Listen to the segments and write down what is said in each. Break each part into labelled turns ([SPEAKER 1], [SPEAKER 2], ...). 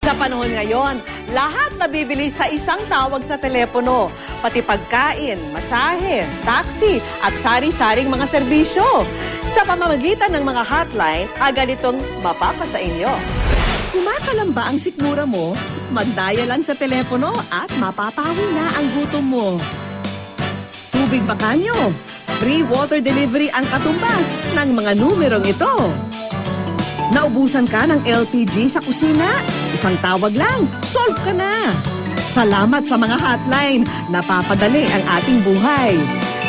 [SPEAKER 1] Sa panahon ngayon, lahat nabibili sa isang tawag sa telepono, pati pagkain, masahe, taxi at sari-saring mga serbisyo. Sa pamamagitan ng mga hotline, agad itong mapapasa inyo. Kumakalamba ang sikmura mo, magdaya lang sa telepono at mapapawi na ang gutom mo. Tubig ba kanyo? Free water delivery ang katumbas ng mga numerong ito. Naubusan ka ng LPG sa kusina? Isang tawag lang, solve ka na. Salamat sa mga hotline, napapadali ang ating buhay.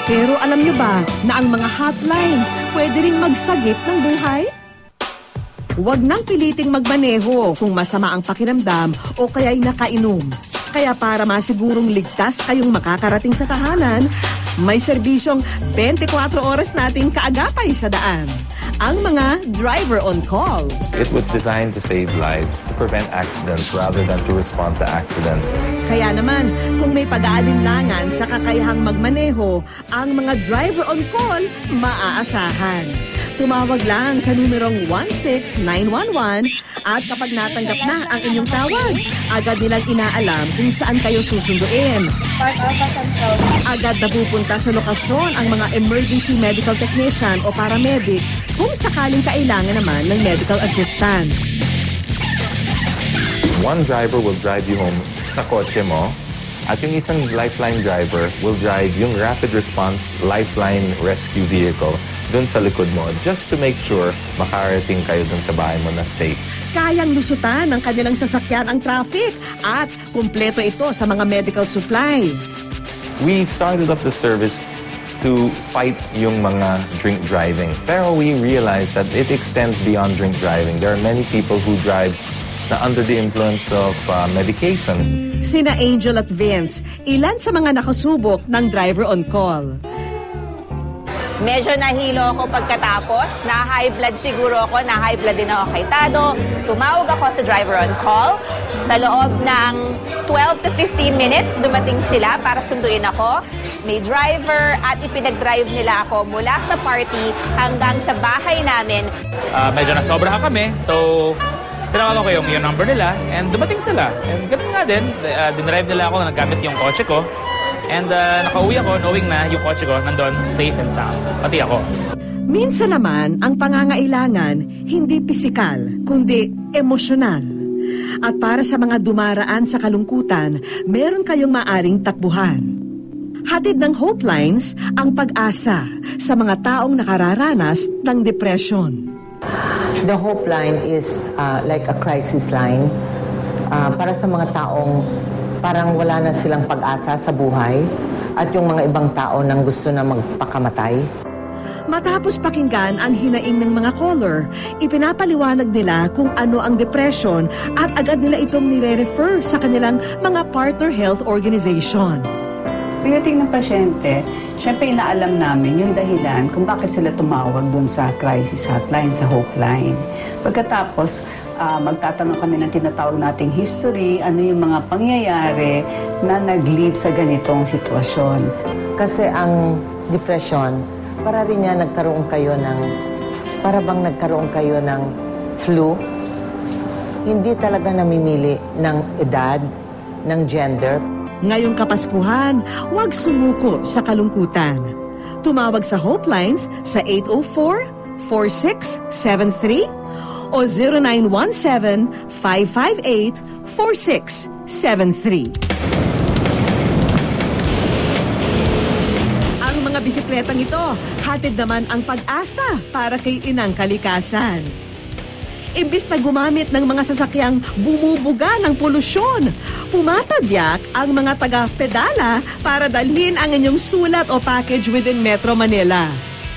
[SPEAKER 1] Pero alam nyo ba na ang mga hotline pwede ring magsagip ng buhay? Huwag nang piliting magmaneho kung masama ang pakiramdam o kaya'y nakainom. Kaya para masigurong ligtas kayong makakarating sa tahanan, may serbisyong 24 oras nating kaagapay sa daan. Ang mga driver on call.
[SPEAKER 2] It was designed to save lives, to prevent accidents rather than to respond to accidents.
[SPEAKER 1] Kaya naman, kung may pag-aalinlangan sa kakayahang magmaneho, ang mga driver on call maaasahan. Tumawag lang sa numerong 16911 at kapag natanggap na ang inyong tawag, agad nilang inaalam kung saan kayo susunduin. Agad na pupunta sa lokasyon ang mga emergency medical technician o paramedic kung sakaling kailangan naman ng medical assistant.
[SPEAKER 2] One driver will drive you home sa kotse mo at yung isang lifeline driver will drive yung rapid response lifeline rescue vehicle dun sa likod mo just to make sure makarating kayo dun sa bahay mo na safe.
[SPEAKER 1] Kayang lusutan ng kanilang sasakyan ang traffic at kumpleto ito sa mga medical supply.
[SPEAKER 2] We started up the service to fight yung mga drink driving. Pero we realized that it extends beyond drink driving. There are many people who drive na under the influence of medication.
[SPEAKER 1] Sina Angel at Vince, ilan sa mga nakasubok ng driver on call.
[SPEAKER 3] Medyo nahilo ako pagkatapos. Na-high blood siguro ako. Na-high blood din ako kay Tado. Tumawag ako sa driver on call. Sa loob ng 12 to 15 minutes, dumating sila para sunduin ako. May driver at ipinag-drive nila ako mula sa party hanggang sa bahay namin.
[SPEAKER 4] Medyo nasobrahan kami. So, tinawagan ko yung number nila and dumating sila. And ganun nga din, dinrive nila ako na naggamit yung kotse ko. And nakauwi ako knowing na yung kotse ko nandun safe and sound. Pati ako.
[SPEAKER 1] Minsan naman, ang pangangailangan hindi pisikal, kundi emosyonal. At para sa mga dumaraan sa kalungkutan, meron kayong maaring takbuhan. Hatid ng Hope Lines ang pag-asa sa mga taong nakararanas ng depression.
[SPEAKER 5] The Hope Line is like a crisis line para sa mga taong parang wala na silang pag-asa sa buhay at yung mga ibang tao nang gusto na magpakamatay.
[SPEAKER 1] Matapos pakinggan ang hinaing ng mga caller, ipinapaliwanag nila kung ano ang depression at agad nila itong nire-refer sa kanilang mga partner health organization.
[SPEAKER 6] Pagdating ng pasyente, syempre inaalam namin yung dahilan kung bakit sila tumawag dun sa crisis hotline, sa Hope Line. Pagkatapos, magtatanong kami ng tinatawag nating history, ano yung mga pangyayari na nag-lead sa ganitong sitwasyon.
[SPEAKER 5] Kasi ang depression, para rin niya nagkaroon kayo ng flu. Hindi talaga namimili ng edad, ng gender.
[SPEAKER 1] Ngayong Kapaskuhan, huwag sumuko sa kalungkutan. Tumawag sa Hope Lines sa 804-4673 o 0917-558-4673. Ang mga bisikletang ito, hatid naman ang pag-asa para kay inang kalikasan. Imbis na gumamit ng mga sasakyang bumubuga ng polusyon, pumatadyak ang mga taga-pedala para dalhin ang inyong sulat o package within Metro Manila.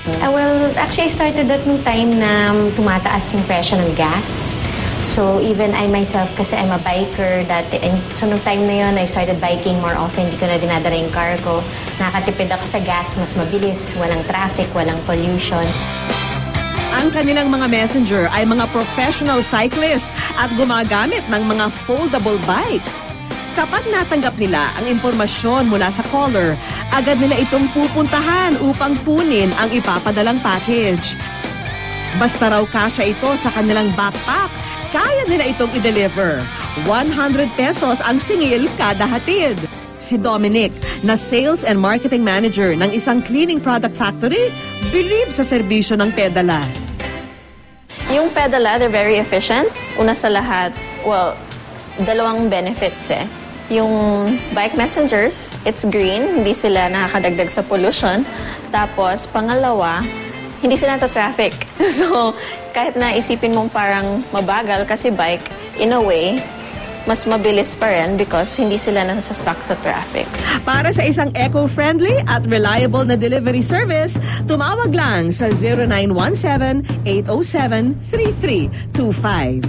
[SPEAKER 7] Well, actually, I started that nung time na tumataas yung presyo ng gas. So, even I myself, kasi I'm a biker dati. And so, nung time na yun, I started biking more often. Hindi ko na dinadala yung car ko. Nakatipid ako sa gas, mas mabilis. Walang traffic, walang pollution.
[SPEAKER 1] Ang kanilang mga messenger ay mga professional cyclist at gumagamit ng mga foldable bike. Kapag natanggap nila ang impormasyon mula sa caller, agad nila itong pupuntahan upang kunin ang ipapadalang package. Basta raw kasya ito sa kanilang backpack, kaya nila itong i-deliver. 100 pesos ang singil kada hatid. Si Dominic, na Sales and Marketing Manager ng isang cleaning product factory, believe sa serbisyo ng Pedala.
[SPEAKER 8] Yung Pedala, they're very efficient. Una sa lahat, well, dalawang benefits eh. Yung bike messengers, it's green, hindi sila nakakadagdag sa pollution. Tapos, pangalawa, hindi sila traffic. So, kahit na isipin mong parang mabagal kasi bike, in a way, mas mabilis pa rin because hindi sila nasa-stuck sa traffic.
[SPEAKER 1] Para sa isang eco-friendly at reliable na delivery service, tumawag lang sa 0917-807-3325.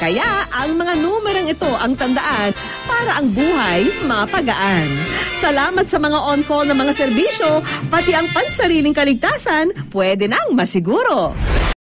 [SPEAKER 1] Kaya ang mga numerong ito ang tandaan para ang buhay mapagaan. Salamat sa mga on-call na mga serbisyo, pati ang pansariling kaligtasan pwede nang masiguro.